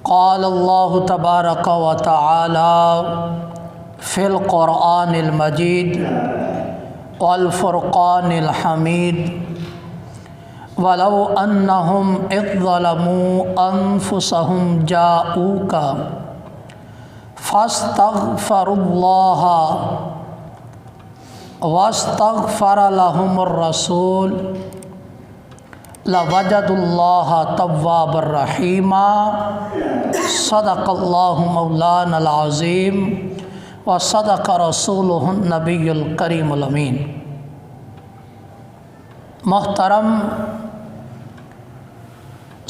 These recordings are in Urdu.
قال اللہ تبارک و تعالی فی القرآن المجید والفرقان الحمید وَلَوْ أَنَّهُمْ إِذْ ظَلَمُوا أَنفُسَهُمْ جَاءُوكَ فَاسْتَغْفَرُوا اللَّهَ وَاسْتَغْفَرَ لَهُمُ الرَّسُولُ لَوَجَدُوا اللَّهَ تَوَّابًا رَحِيمًا صدق اللہ مولانا العظیم وصدق رسولہ النبی الکریم الامین۔ محترم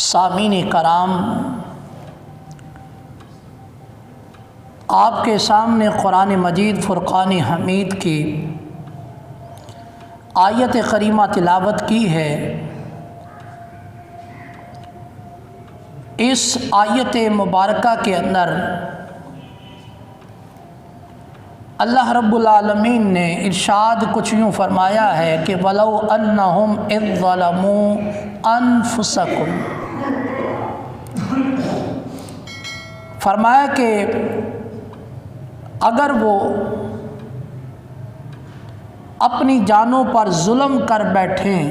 سامعین کرام، آپ کے سامنے قرآن مجید فرقان حمید کی آیت کریمہ تلاوت کی ہے۔ اس آیت مبارکہ کے اندر اللہ رب العالمین نے ارشاد کچھ یوں فرمایا ہے کہ وَلَوْ أَنَّهُمْ إِذْ ظَلَمُوا أَنفُسَكُمْ، فرمایا کہ اگر وہ اپنی جانوں پر ظلم کر بیٹھیں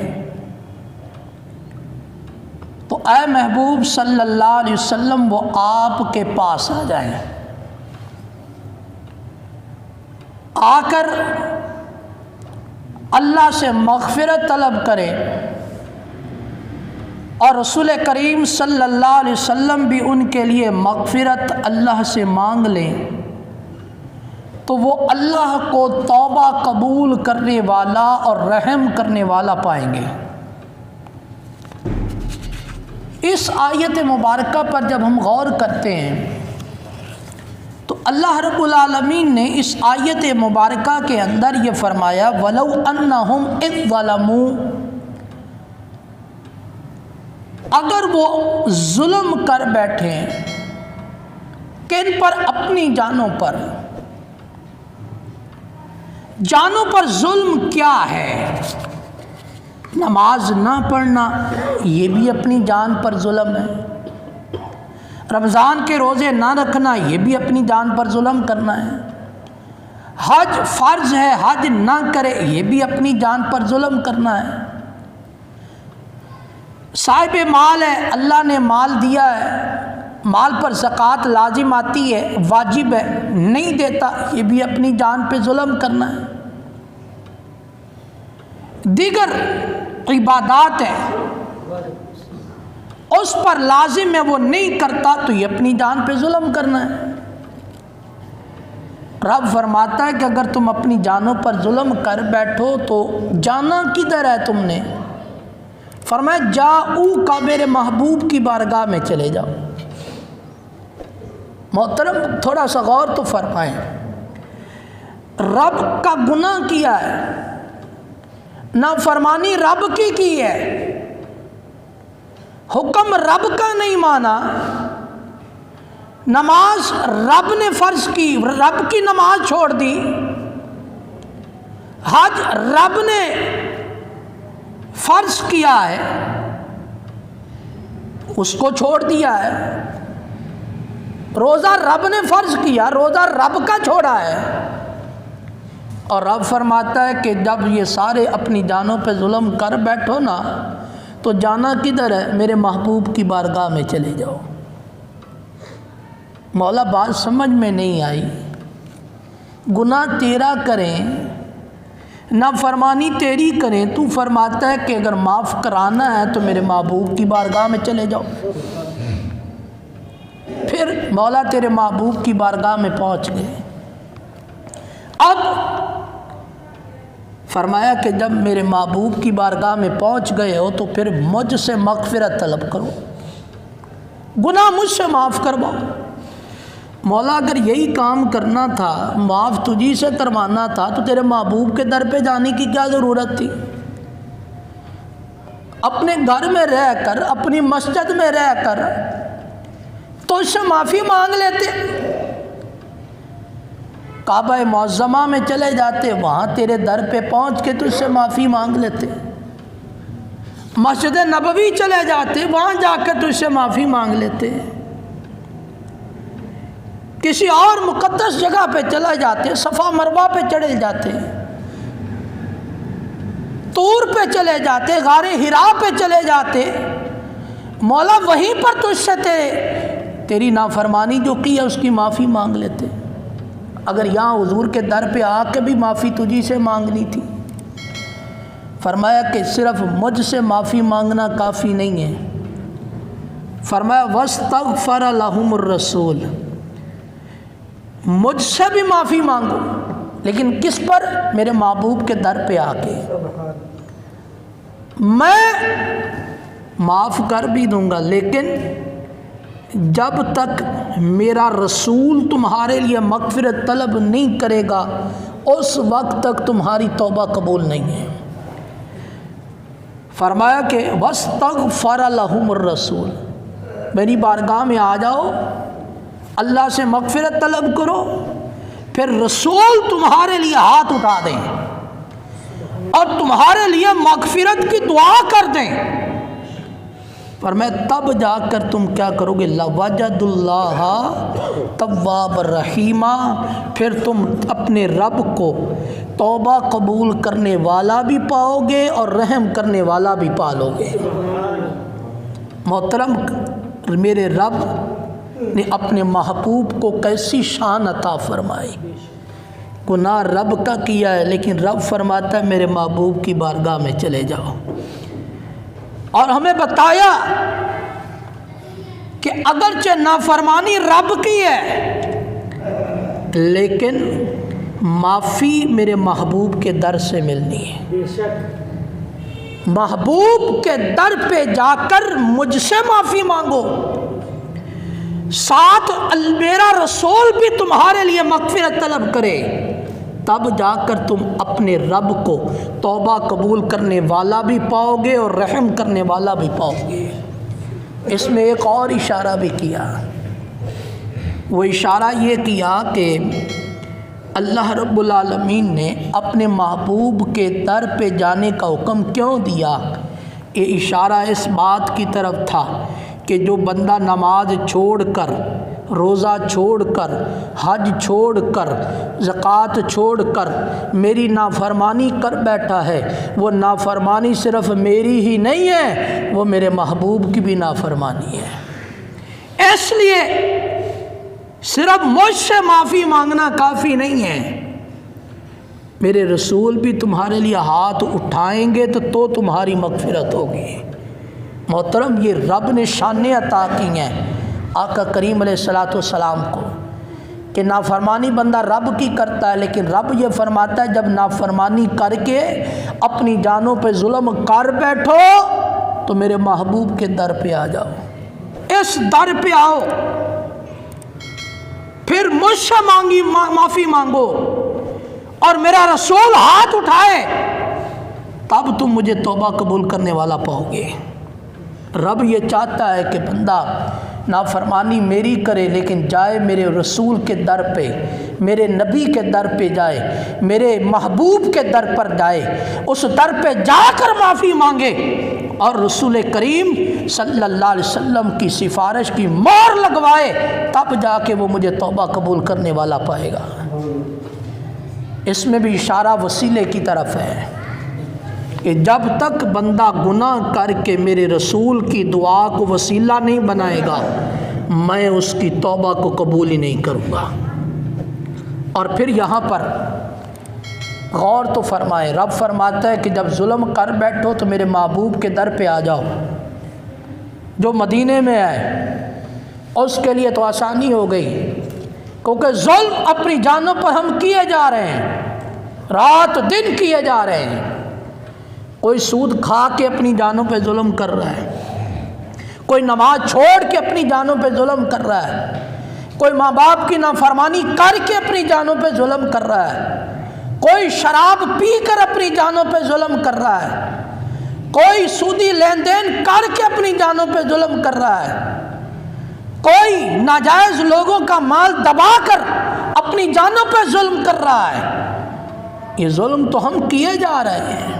تو اے محبوب صلی اللہ علیہ وسلم وہ آپ کے پاس آ جائیں، آ کر اللہ سے مغفرت طلب کریں، اور رسول کریم صلی اللہ علیہ وسلم بھی ان کے لیے مغفرت اللہ سے مانگ لیں، تو وہ اللہ کو توبہ قبول کرنے والا اور رحم کرنے والا پائیں گے۔ اس آیت مبارکہ پر جب ہم غور کرتے ہیں تو اللہ رب العالمین نے اس آیت مبارکہ کے اندر یہ فرمایا وَلَوْ أَنَّهُمْ إِذْ ظَلَمُوا، اگر وہ ظلم کر بیٹھیں کن پر؟ اپنی جانوں پر۔ جانوں پر ظلم کیا ہے؟ نماز نہ پڑھنا یہ بھی اپنی جان پر ظلم ہے، رمضان کے روزے نہ رکھنا یہ بھی اپنی جان پر ظلم کرنا ہے، حج فرض ہے حج نہ کرے یہ بھی اپنی جان پر ظلم کرنا ہے، صاحب مال ہے اللہ نے مال دیا ہے، مال پر زکوٰۃ لازم آتی ہے واجب ہے نہیں دیتا یہ بھی اپنی جان پہ ظلم کرنا ہے، دیگر عبادات ہیں اس پر لازم ہے وہ نہیں کرتا تو یہ اپنی جان پہ ظلم کرنا ہے۔ رب فرماتا ہے کہ اگر تم اپنی جانوں پر ظلم کر بیٹھو تو جانا کدھر ہے تم نے؟ فرمایا جاؤ کا میرے محبوب کی بارگاہ میں چلے جاؤ۔ محترم تھوڑا سا غور تو فرمائیں، رب کا گناہ کیا ہے، نافرمانی رب کی ہے، حکم رب کا نہیں مانا، نماز رب نے فرض کی رب کی نماز چھوڑ دی، حج رب نے فرض کیا ہے اس کو چھوڑ دیا ہے، روزہ رب نے فرض کیا روزہ رب کا چھوڑا ہے، اور رب فرماتا ہے کہ جب یہ سارے اپنی جانوں پہ ظلم کر بیٹھو نا تو جانا کدھر ہے؟ میرے محبوب کی بارگاہ میں چلے جاؤ۔ مولا بات سمجھ میں نہیں آئی، گناہ تیرا کریں نافرمانی تیری کریں، تو فرماتا ہے کہ اگر معاف کرانا ہے تو میرے محبوب کی بارگاہ میں چلے جاؤ، پھر مولا تیرے محبوب کی بارگاہ میں پہنچ گئے۔ اب فرمایا کہ جب میرے محبوب کی بارگاہ میں پہنچ گئے ہو تو پھر مجھ سے مغفرت طلب کرو، گناہ مجھ سے معاف کرواؤ۔ مولا اگر یہی کام کرنا تھا معاف تجھی سے کروانا تھا تو تیرے محبوب کے در پہ جانے کی کیا ضرورت تھی؟ اپنے گھر میں رہ کر اپنی مسجد میں رہ کر تو اس سے معافی مانگ لیتے، کعبہ معظمہ میں چلے جاتے وہاں تیرے در پہ پہنچ کے تجھ سے معافی مانگ لیتے، مسجد نبوی چلے جاتے وہاں جا کے تجھ سے معافی مانگ لیتے، کسی اور مقدس جگہ پہ چلا جاتے، صفا مروہ پہ چڑھے جاتے، طور پہ چلے جاتے، غار حرا پہ چلے جاتے، مولا وہیں پر تجھ سے تیری نافرمانی جو کی ہے اس کی معافی مانگ لیتے۔ اگر یہاں حضور کے در پہ آ کے بھی معافی تجھی سے مانگنی تھی، فرمایا کہ صرف مجھ سے معافی مانگنا کافی نہیں ہے، فرمایا وَاسْتَغْفَرَ لَهُمُ الرَّسُولُ، مجھ سے بھی معافی مانگو، لیکن کس پر؟ میرے محبوب کے در پہ آ کے۔ میں معاف کر بھی دوں گا، لیکن جب تک میرا رسول تمہارے لیے مغفرت طلب نہیں کرے گا اس وقت تک تمہاری توبہ قبول نہیں ہے۔ فرمایا کہ وَاسْتَغْفَرَ لَهُمُ الرَّسُولُ، میری بارگاہ میں آ جاؤ، اللہ سے مغفرت طلب کرو، پھر رسول تمہارے لیے ہاتھ اٹھا دیں اور تمہارے لیے مغفرت کی دعا کر دیں، فرمایا تب جا کر تم کیا کرو گے؟ لَوَجَدُ اللَّهَ تَوَّابًا رَحِيمًا، پھر تم اپنے رب کو توبہ قبول کرنے والا بھی پاؤ گے اور رحم کرنے والا بھی پالو گے۔ محترم، میرے رب نے اپنے محبوب کو کیسی شان عطا فرمائی، گناہ رب کا کیا ہے لیکن رب فرماتا ہے میرے محبوب کی بارگاہ میں چلے جاؤ، اور ہمیں بتایا کہ اگرچہ نافرمانی رب کی ہے لیکن معافی میرے محبوب کے در سے ملنی ہے۔ محبوب کے در پہ جا کر مجھ سے معافی مانگو، ساتھ میرا رسول بھی تمہارے لیے مغفرت طلب کرے، تب جا کر تم اپنے رب کو توبہ قبول کرنے والا بھی پاؤ گے اور رحم کرنے والا بھی پاؤ گے۔ اس میں ایک اور اشارہ بھی کیا، وہ اشارہ یہ کیا کہ اللہ رب العالمین نے اپنے محبوب کے در پہ جانے کا حکم کیوں دیا؟ یہ اشارہ اس بات کی طرف تھا کہ جو بندہ نماز چھوڑ کر، روزہ چھوڑ کر، حج چھوڑ کر، زکوٰۃ چھوڑ کر میری نافرمانی کر بیٹھا ہے، وہ نافرمانی صرف میری ہی نہیں ہے، وہ میرے محبوب کی بھی نافرمانی ہے۔ اس لیے صرف مجھ سے معافی مانگنا کافی نہیں ہے، میرے رسول بھی تمہارے لیے ہاتھ اٹھائیں گے تو تمہاری مغفرت ہوگی۔ محترم، یہ رب نے شانیں عطا کی ہیں آقا کریم علیہ الصلوۃ والسلام کو کہ نافرمانی بندہ رب کی کرتا ہے، لیکن رب یہ فرماتا ہے جب نافرمانی کر کے اپنی جانوں پہ ظلم کر بیٹھو تو میرے محبوب کے در پہ آ جاؤ، اس در پہ آؤ، پھر مجھ سے معافی مانگو اور میرا رسول ہاتھ اٹھائے، تب تم مجھے توبہ قبول کرنے والا پاؤ گے۔ رب یہ چاہتا ہے کہ بندہ نافرمانی میری کرے لیکن جائے میرے رسول کے در پہ، میرے نبی کے در پہ جائے، میرے محبوب کے در پر جائے، اس در پہ جا کر معافی مانگے اور رسول کریم صلی اللہ علیہ وسلم کی سفارش کی مہر لگوائے، تب جا کے وہ مجھے توبہ قبول کرنے والا پائے گا۔ اس میں بھی اشارہ وسیلے کی طرف ہے کہ جب تک بندہ گناہ کر کے میرے رسول کی دعا کو وسیلہ نہیں بنائے گا میں اس کی توبہ کو قبول ہی نہیں کروں گا۔ اور پھر یہاں پر غور تو فرمائے، رب فرماتا ہے کہ جب ظلم کر بیٹھو تو میرے محبوب کے در پہ آ جاؤ۔ جو مدینے میں ہے اس کے لیے تو آسانی ہو گئی، کیونکہ ظلم اپنی جانوں پر ہم کیے جا رہے ہیں، رات دن کیے جا رہے ہیں۔ کوئی سود کھا کے اپنی جانوں پہ ظلم کر رہا ہے، کوئی نماز چھوڑ کے اپنی جانوں پہ ظلم کر رہا ہے، کوئی ماں باپ کی نافرمانی کر کے اپنی جانوں پہ ظلم کر رہا ہے، کوئی شراب پی کر اپنی جانوں پہ ظلم کر رہا ہے، کوئی سودی لین دین کر کے اپنی جانوں پہ ظلم کر رہا ہے، کوئی ناجائز لوگوں کا مال دبا کر اپنی جانوں پہ ظلم کر رہا ہے۔ یہ ظلم تو ہم کیے جا رہے ہیں۔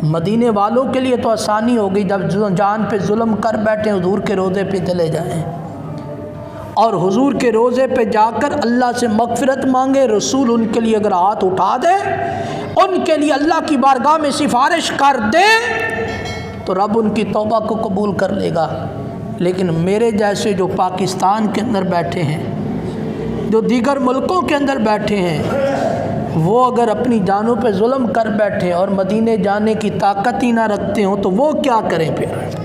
مدینے والوں کے لیے تو آسانی ہو گئی، جب جان پہ ظلم کر بیٹھے حضور کے روضے پہ چلے جائیں، اور حضور کے روضے پہ جا کر اللہ سے مغفرت مانگے، رسول ان کے لیے اگر ہاتھ اٹھا دے، ان کے لیے اللہ کی بارگاہ میں سفارش کر دے تو رب ان کی توبہ کو قبول کر لے گا۔ لیکن میرے جیسے جو پاکستان کے اندر بیٹھے ہیں، جو دیگر ملکوں کے اندر بیٹھے ہیں، وہ اگر اپنی جانوں پہ ظلم کر بیٹھے اور مدینے جانے کی طاقت ہی نہ رکھتے ہوں تو وہ کیا کریں پھر؟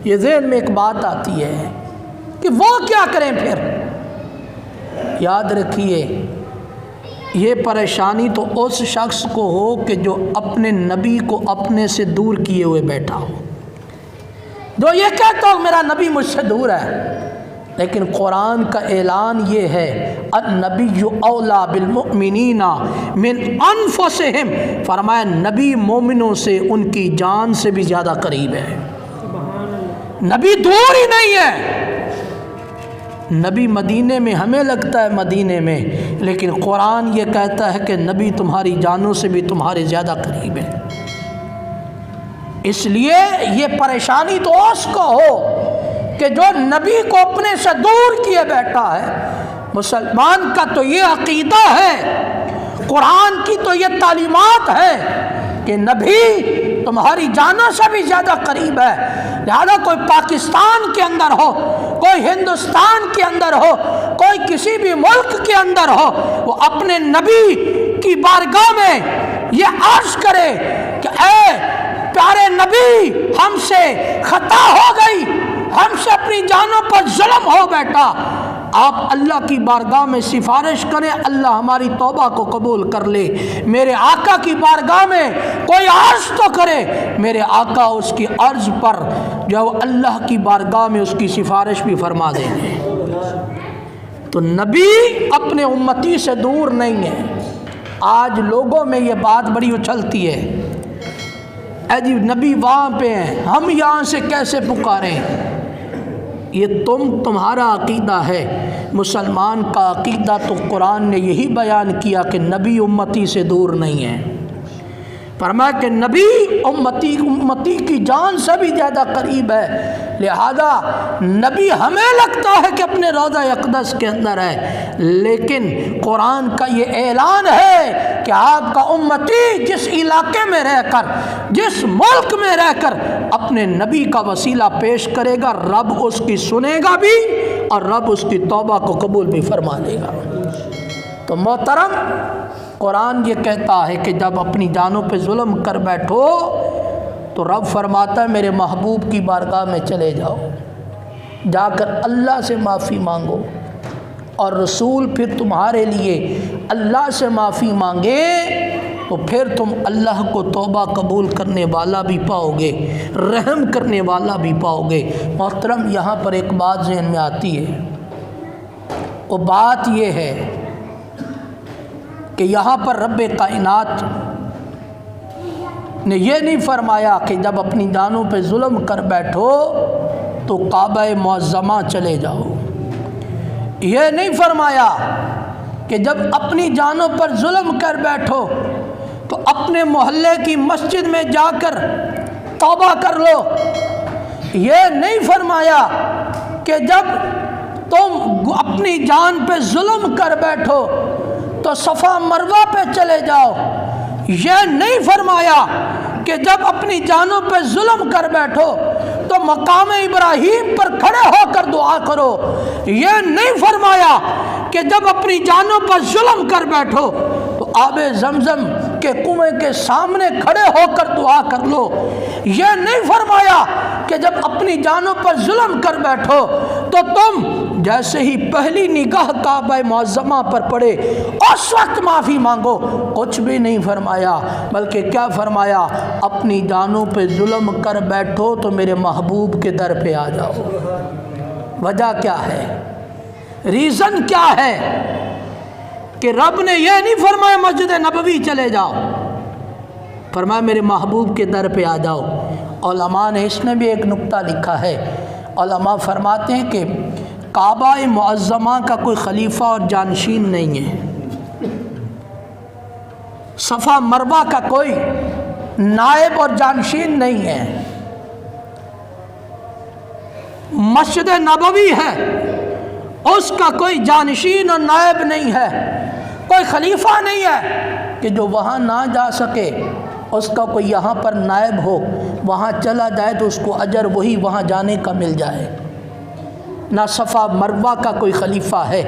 یہ ذہن میں ایک بات آتی ہے کہ وہ کیا کریں پھر۔ یاد رکھیے، یہ پریشانی تو اس شخص کو ہو کہ جو اپنے نبی کو اپنے سے دور کیے ہوئے بیٹھا ہو، جو یہ کہتا ہو میرا نبی مجھ سے دور ہے۔ لیکن قرآن کا اعلان یہ ہے، النبی اولا بالمؤمنین من انفسہم، فرمایا نبی مومنوں سے ان کی جان سے بھی زیادہ قریب ہے۔ نبی دور ہی نہیں ہے۔ نبی مدینے میں ہمیں لگتا ہے مدینے میں، لیکن قرآن یہ کہتا ہے کہ نبی تمہاری جانوں سے بھی تمہارے زیادہ قریب ہے۔ اس لیے یہ پریشانی تو اس کو ہو کہ جو نبی کو اپنے سے دور کیے بیٹھا ہے۔ مسلمان کا تو یہ عقیدہ ہے، قرآن کی تو یہ تعلیمات ہے کہ نبی تمہاری جانوں سے بھی زیادہ قریب ہے۔ لہذا کوئی پاکستان کے اندر ہو، کوئی ہندوستان کے اندر ہو، کوئی کسی بھی ملک کے اندر ہو، وہ اپنے نبی کی بارگاہ میں یہ عرض کرے کہ اے پیارے نبی، ہم سے خطا ہو گئی، ہم سے اپنی جانوں پر ظلم ہو بیٹھا، آپ اللہ کی بارگاہ میں سفارش کریں، اللہ ہماری توبہ کو قبول کر لے۔ میرے آقا کی بارگاہ میں کوئی عرض تو کرے، میرے آقا اس کی عرض پر جو اللہ کی بارگاہ میں اس کی سفارش بھی فرما دیں گے۔ تو نبی اپنے امتی سے دور نہیں ہے۔ آج لوگوں میں یہ بات بڑی اچھلتی ہے، اے جی نبی وہاں پہ ہیں، ہم یہاں سے کیسے پکاریں؟ یہ تمہارا عقیدہ ہے۔ مسلمان کا عقیدہ تو قرآن نے یہی بیان کیا کہ نبی امتی سے دور نہیں ہے۔ فرمایا کہ نبی امتی کی جان سے بھی زیادہ قریب ہے۔ لہذا نبی ہمیں لگتا ہے کہ اپنے روضہ اقدس کے اندر ہے، لیکن قرآن کا یہ اعلان ہے کہ آپ کا امتی جس علاقے میں رہ کر، جس ملک میں رہ کر اپنے نبی کا وسیلہ پیش کرے گا، رب اس کی سنے گا بھی اور رب اس کی توبہ کو قبول بھی فرما دے گا۔ تو محترم، قرآن یہ کہتا ہے کہ جب اپنی جانوں پہ ظلم کر بیٹھو تو رب فرماتا ہے میرے محبوب کی بارگاہ میں چلے جاؤ، جا کر اللہ سے معافی مانگو، اور رسول پھر تمہارے لیے اللہ سے معافی مانگے تو پھر تم اللہ کو توبہ قبول کرنے والا بھی پاؤ گے، رحم کرنے والا بھی پاؤ گے۔ محترم، یہاں پر ایک بات ذہن میں آتی ہے، وہ بات یہ ہے کہ یہاں پر رب کائنات نے یہ نہیں فرمایا کہ جب اپنی جانوں پہ ظلم کر بیٹھو تو کعبہ معظمہ چلے جاؤ۔ یہ نہیں فرمایا کہ جب اپنی جانوں پر ظلم کر بیٹھو تو اپنے محلے کی مسجد میں جا کر توبہ کر لو۔ یہ نہیں فرمایا کہ جب تم اپنی جان پہ ظلم کر بیٹھو تو صفا مروہ پہ چلے جاؤ۔ یہ نہیں فرمایا کہ جب اپنی جانوں پہ ظلم کر بیٹھو تو مقام ابراہیم پر کھڑے ہو کر دعا کرو۔ یہ نہیں فرمایا کہ جب اپنی جانوں پر ظلم کر بیٹھو تو آب زمزم کے کنویں کے سامنے کھڑے ہو کر دعا کر لو۔ یہ نہیں فرمایا کہ جب اپنی جانوں پر ظلم کر بیٹھو تو تم جیسے ہی پہلی نگاہ کعبہ معظمہ پر پڑے اس وقت معافی مانگو۔ کچھ بھی نہیں فرمایا، بلکہ کیا فرمایا؟ اپنی جانوں پہ ظلم کر بیٹھو تو میرے محبوب کے در پہ آ جاؤ۔ وجہ کیا ہے؟ ریزن کیا ہے کہ رب نے یہ نہیں فرمایا مسجد نبوی چلے جاؤ، فرمایا میرے محبوب کے در پہ آ جاؤ۔ علماء نے اس میں بھی ایک نقطہ لکھا ہے، علماء فرماتے ہیں کہ کعبہ معظمہ کا کوئی خلیفہ اور جانشین نہیں ہے، صفا مروہ کا کوئی نائب اور جانشین نہیں ہے، مسجد نبوی ہے اس کا کوئی جانشین اور نائب نہیں ہے، کوئی خلیفہ نہیں ہے کہ جو وہاں نہ جا سکے اس کا کوئی یہاں پر نائب ہو، وہاں چلا جائے تو اس کو اجر وہی وہاں جانے کا مل جائے۔ نہ صفا مروہ کا کوئی خلیفہ ہے،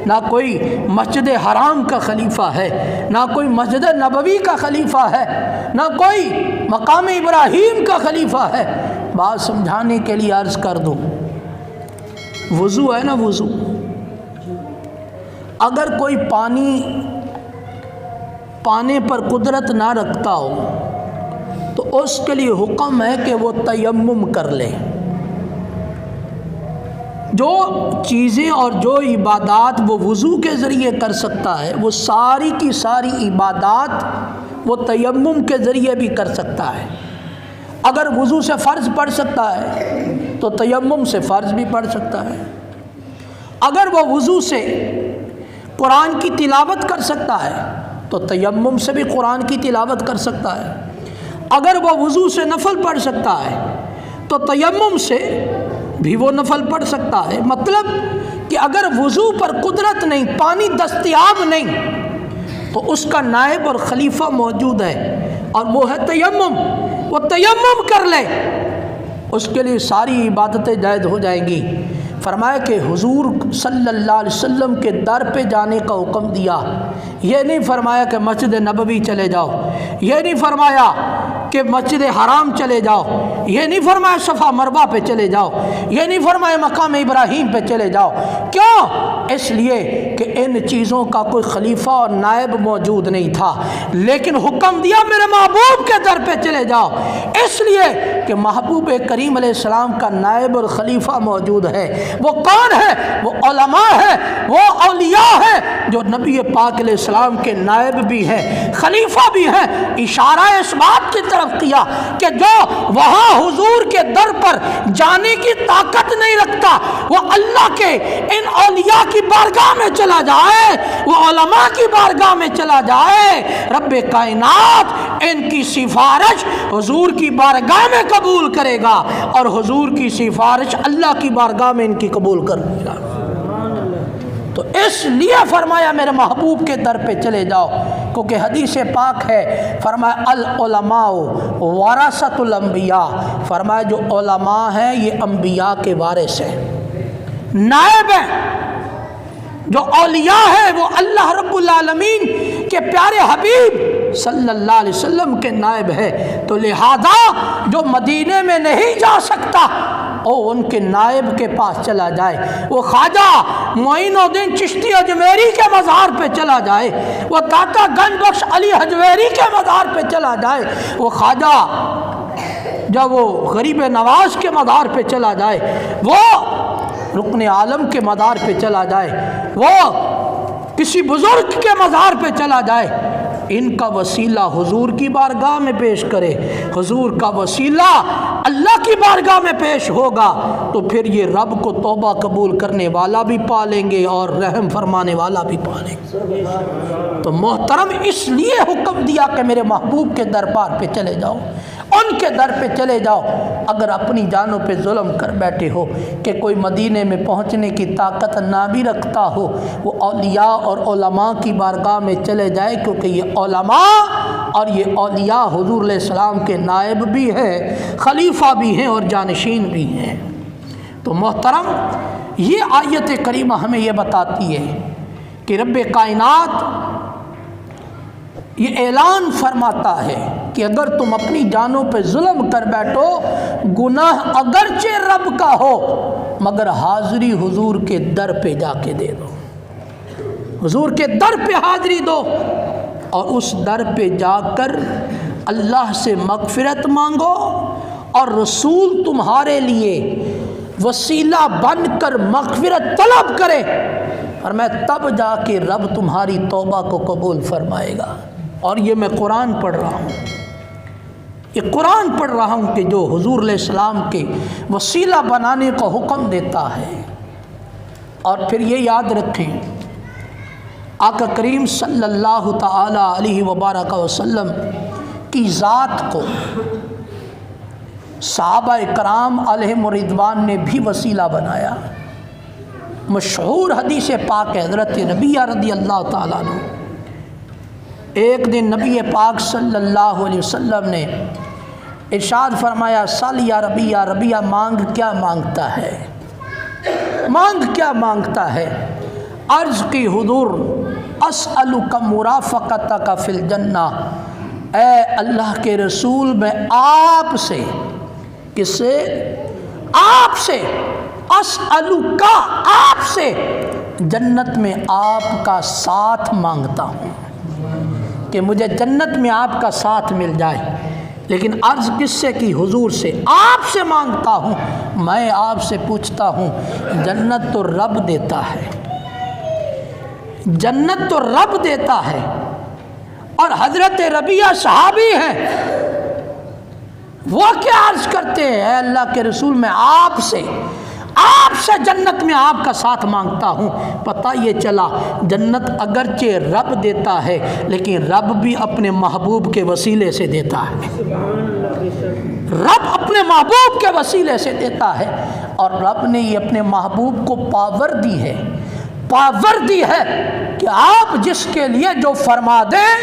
نہ کوئی مسجد حرام کا خلیفہ ہے، نہ کوئی مسجد نبوی کا خلیفہ ہے، نہ کوئی مقام ابراہیم کا خلیفہ ہے۔ بات سمجھانے کے لیے عرض کر دوں، وضو ہے نا، وضو، اگر کوئی پانے پر قدرت نہ رکھتا ہو تو اس کے لیے حکم ہے کہ وہ تیمم کر لے۔ جو چیزیں اور جو عبادات وہ وضو کے ذریعے کر سکتا ہے، وہ ساری کی ساری عبادات وہ تیمم کے ذریعے بھی کر سکتا ہے۔ اگر وضو سے فرض پڑھ سکتا ہے تو تیمم سے فرض بھی پڑھ سکتا ہے۔ اگر وہ وضو سے قرآن کی تلاوت کر سکتا ہے تو تیمم سے بھی قرآن کی تلاوت کر سکتا ہے۔ اگر وہ وضو سے نفل پڑھ سکتا ہے تو تیمم سے بھی وہ نفل پڑھ سکتا ہے۔ مطلب کہ اگر وضو پر قدرت نہیں، پانی دستیاب نہیں، تو اس کا نائب اور خلیفہ موجود ہے اور وہ ہے تیمم۔ وہ تیمم کر لے، اس کے لیے ساری عبادتیں جائز ہو جائیں گی۔ فرمایا کہ حضور صلی اللہ علیہ وسلم کے در پہ جانے کا حکم دیا۔ یہ نہیں فرمایا کہ مسجد نبوی چلے جاؤ، یہ نہیں فرمایا کہ مسجد حرام چلے جاؤ، یہ نہیں فرمایا صفا مروہ پہ چلے جاؤ، یہ نہیں فرمایا مقام ابراہیم پہ چلے جاؤ۔ کیوں؟ اس لیے کہ ان چیزوں کا کوئی خلیفہ اور نائب موجود نہیں تھا، لیکن حکم دیا میرے محبوب کے در پہ چلے جاؤ، اس لیے کہ محبوب کریم علیہ السلام کا نائب اور خلیفہ موجود ہے۔ وہ کون ہے؟ وہ علماء ہے، وہ اولیاء ہے جو نبی پاک علیہ السلام کے نائب بھی ہیں، خلیفہ بھی ہیں۔ اشارہ اس بات کی طرف کیا کہ جو وہاں حضور کے در پر جانے کی طاقت نہیں رکھتا، وہ اللہ کے ان اولیاء کی بارگاہ میں چلا جائے، وہ علماء کی بارگاہ میں چلا جائے، رب کائنات ان کی سفارش حضور کی بارگاہ میں قبول کرے گا اور حضور کی سفارش اللہ کی بارگاہ میں ان کی قبول کر لے گا۔ تو اس لیے فرمایا میرے محبوب کے در پہ چلے جاؤ، کیونکہ حدیث پاک ہے، فرمایا العلماء ورثۃ الانبیاء، فرمایا جو علماء ہیں یہ انبیاء کے وارث ہیں، نائب ہیں۔ جو اولیاء ہیں وہ اللہ رب العالمین کے پیارے حبیب صلی اللہ علیہ وسلم کے نائب ہے۔ تو لہذا جو مدینے میں نہیں جا سکتا وہ ان کے نائب کے پاس چلا جائے، وہ خواجہ معین الدین چشتی اجمیری کے مزار پہ چلا جائے، وہ داتا گنج بخش علی حجویری کے مزار پہ چلا جائے، وہ خواجہ جب وہ غریب نواز کے مزار پہ چلا جائے، وہ رکن عالم کے مزار پہ چلا جائے، وہ کسی بزرگ کے مزار پہ چلا جائے، ان کا وسیلہ حضور کی بارگاہ میں پیش کرے، حضور کا وسیلہ اللہ کی بارگاہ میں پیش ہوگا، تو پھر یہ رب کو توبہ قبول کرنے والا بھی پالیں گے اور رحم فرمانے والا بھی پالیں گے۔ تو محترم اس لیے حکم دیا کہ میرے محبوب کے دربار پہ چلے جاؤ، ان کے در پہ چلے جاؤ۔ اگر اپنی جانوں پہ ظلم کر بیٹھے ہو کہ کوئی مدینے میں پہنچنے کی طاقت نہ بھی رکھتا ہو، وہ اولیاء اور علماء کی بارگاہ میں چلے جائے، کیونکہ یہ علماء اور یہ اولیاء حضور علیہ السلام کے نائب بھی ہیں، خلیفہ بھی ہیں اور جانشین بھی ہیں۔ تو محترم یہ آیت کریمہ ہمیں یہ بتاتی ہے کہ رب کائنات یہ اعلان فرماتا ہے کہ اگر تم اپنی جانوں پہ ظلم کر بیٹھو، گناہ اگرچہ رب کا ہو مگر حاضری حضور کے در پہ جا کے دے دو، حضور کے در پہ حاضری دو اور اس در پہ جا کر اللہ سے مغفرت مانگو، اور رسول تمہارے لیے وسیلہ بن کر مغفرت طلب کرے، اور میں تب جا کے رب تمہاری توبہ کو قبول فرمائے گا۔ اور یہ میں قرآن پڑھ رہا ہوں، یہ قرآن پڑھ رہا ہوں کہ جو حضور علیہ السلام کے وسیلہ بنانے کا حکم دیتا ہے۔ اور پھر یہ یاد رکھیں، آقا کریم صلی اللہ تعالی علیہ وبارک وسلم کی ذات کو صحابہ کرام علیہم رضوان نے بھی وسیلہ بنایا۔ مشہور حدیث پاک ہے، حضرت ربیہ رضی اللہ تعالیٰ عنہ، ایک دن نبی پاک صلی اللہ علیہ وسلم نے ارشاد فرمایا، سل یا ربیہ، ربیہ مانگ کیا مانگتا ہے، مانگ کیا مانگتا ہے؟ عرض کی حضور اسألک مرافقتک فی الجنہ، اے اللہ کے رسول میں آپ سے، کس سے؟ آپ سے، اسألک، آپ سے جنت میں آپ کا ساتھ مانگتا ہوں کہ مجھے جنت میں آپ کا ساتھ مل جائے۔ لیکن عرض کس سے کی؟ حضور سے، آپ سے مانگتا ہوں۔ میں آپ سے پوچھتا ہوں، جنت تو رب دیتا ہے، جنت تو رب دیتا ہے، اور حضرت ربیہ صحابی ہیں، وہ کیا عرض کرتے ہیں، اے اللہ کے رسول میں آپ سے جنت میں آپ کا ساتھ مانگتا ہوں۔ پتہ یہ چلا جنت اگرچہ رب دیتا ہے لیکن رب بھی اپنے محبوب کے وسیلے سے دیتا ہے، رب اپنے محبوب کے وسیلے سے دیتا ہے، اور رب نے یہ اپنے محبوب کو پاور دی ہے، پاور دی ہے کہ آپ جس کے لیے جو فرما دیں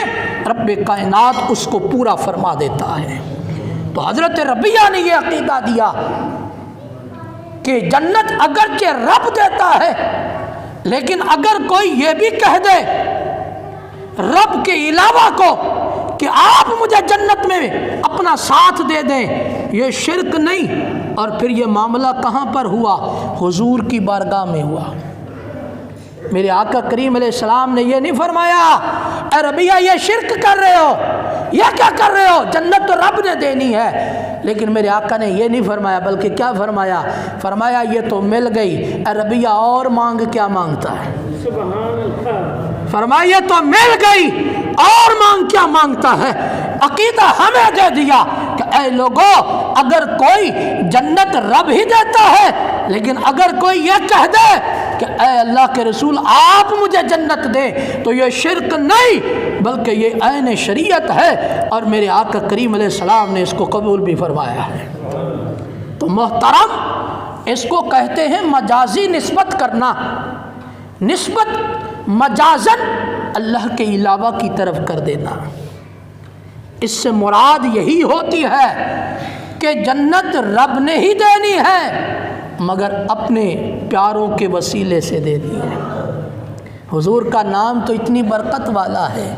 رب کائنات اس کو پورا فرما دیتا ہے۔ تو حضرت ربیہ نے یہ عقیدہ دیا کہ جنت اگرچہ رب دیتا ہے لیکن اگر کوئی یہ بھی کہہ دے رب کے علاوہ کو کہ آپ مجھے جنت میں اپنا ساتھ دے دیں، یہ شرک نہیں۔ اور پھر یہ معاملہ کہاں پر ہوا؟ حضور کی بارگاہ میں ہوا۔ میرے آقا کریم علیہ السلام نے یہ نہیں فرمایا اے ربیہ یہ شرک کر رہے ہو، یہ کیا کر رہے ہو، جنت تو رب نے دینی ہے۔ لیکن میرے آقا نے یہ نہیں فرمایا، بلکہ کیا فرمایا؟ فرمایا یہ تو مل گئی، اے ربیہ اور مانگ کیا مانگتا ہے؟ فرمایا یہ تو مل گئی، اور مانگ کیا مانگتا ہے؟ عقیدہ ہمیں دے دیا کہ اے لوگوں اگر کوئی جنت رب ہی دیتا ہے لیکن اگر کوئی یہ کہہ دے کہ اے اللہ کے رسول آپ مجھے جنت دیں تو یہ شرک نہیں بلکہ یہ عین شریعت ہے، اور میرے آقا کریم علیہ السلام نے اس کو قبول بھی فرمایا ہے۔ تو محترم، اس کو کہتے ہیں مجازی نسبت کرنا، نسبت مجازن اللہ کے علاوہ کی طرف کر دینا۔ اس سے مراد یہی ہوتی ہے کہ جنت رب نے ہی دینی ہے مگر اپنے پیاروں کے وسیلے سے دینی ہے۔ حضور کا نام تو اتنی برکت والا ہے۔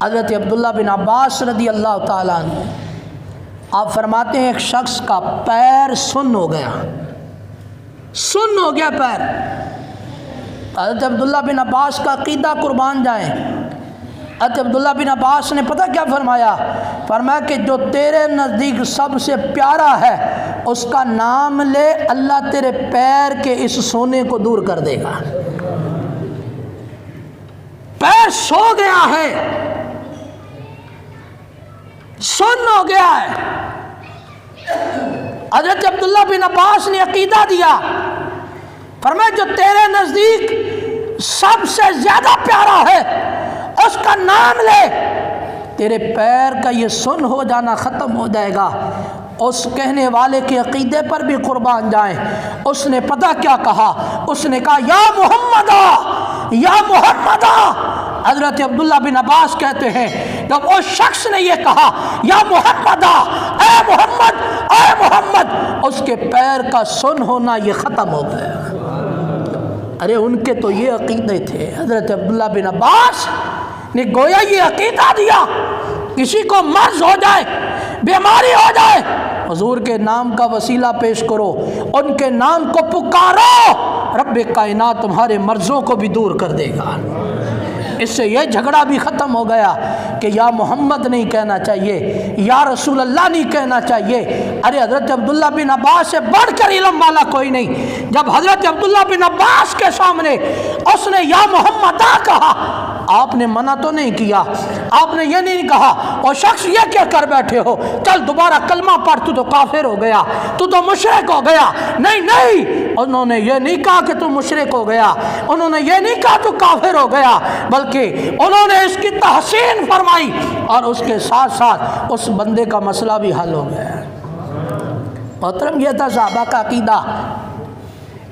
حضرت عبداللہ بن عباس رضی اللہ تعالیٰ عنہ آپ فرماتے ہیں ایک شخص کا پیر سن ہو گیا، سن ہو گیا پیر۔ حضرت عبداللہ بن عباس کا عقیدہ قربان جائیں، حضرت عبداللہ بن عباس نے پتہ کیا فرمایا؟ فرمایا کہ جو تیرے نزدیک سب سے پیارا ہے اس کا نام لے، اللہ تیرے پیر کے اس سونے کو دور کر دے گا۔ پیر سو گیا ہے، سن ہو گیا ہے۔ حضرت عبداللہ بن عباس نے عقیدہ دیا، فرمایا جو تیرے نزدیک سب سے زیادہ پیارا ہے اس کا نام لے، تیرے پیر کا یہ سن ہو جانا ختم ہو جائے گا۔ اس کہنے والے کے عقیدے پر بھی قربان جائیں، اس نے پتہ کیا کہا؟ اس نے کہا یا محمدہ، یا محمدہ۔ حضرت عبداللہ بن عباس کہتے ہیں جب اس شخص نے یہ کہا یا محمدہ، اے محمد، اے محمد، اس کے پیر کا سن ہونا یہ ختم ہو گیا۔ ارے ان کے تو یہ عقیدے تھے۔ حضرت عبداللہ بن عباس نے گویا یہ عقیدہ دیا کسی کو مرض ہو جائے، بیماری ہو جائے، حضور کے نام کا وسیلہ پیش کرو، ان کے نام کو پکارو، رب کائنات تمہارے مرضوں کو بھی دور کر دے گا۔ اس سے یہ جھگڑا بھی ختم ہو گیا کہ یا محمد نہیں کہنا چاہیے، یا رسول اللہ نہیں کہنا چاہیے۔ ارے حضرت عبداللہ بن عباس سے بڑھ کر علم والا کوئی نہیں۔ جب حضرت عبداللہ بن عباس کے سامنے اس نے یا محمدہ کہا، آپ نے منع تو نہیں کیا، آپ نے یہ نہیں کہا اور شخص یہ کیا کر بیٹھے ہو، چل دوبارہ کلمہ پڑھ، تو کافر ہو گیا، تو مشرک ہو گیا۔ نہیں نہیں، انہوں نے یہ نہیں کہا کہ تو مشرک ہو گیا، انہوں نے یہ نہیں کہا تو کافر ہو گیا، بلکہ انہوں نے اس کی تحسین فرمائی اور اس کے ساتھ ساتھ اس بندے کا مسئلہ بھی حل ہو گیا۔ محترم، یہ تھا صحابہ کا عقیدہ۔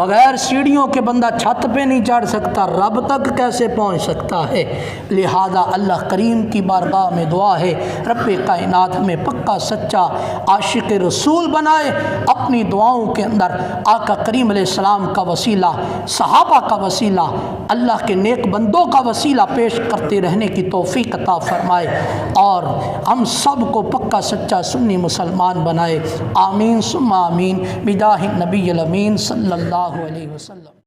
بغیر سیڑھیوں کے بندہ چھت پہ نہیں چڑھ سکتا، رب تک کیسے پہنچ سکتا ہے؟ لہذا اللہ کریم کی بارگاہ میں دعا ہے رب کائنات ہمیں پکا سچا عاشق رسول بنائے، اپنی دعاؤں کے اندر آقا کریم علیہ السلام کا وسیلہ، صحابہ کا وسیلہ، اللہ کے نیک بندوں کا وسیلہ پیش کرتے رہنے کی توفیق عطا فرمائے اور ہم سب کو پکا سچا سنی مسلمان بنائے۔ آمین ثم آمین بجاہ النبی الامین صلی اللہ علیہ وسلم۔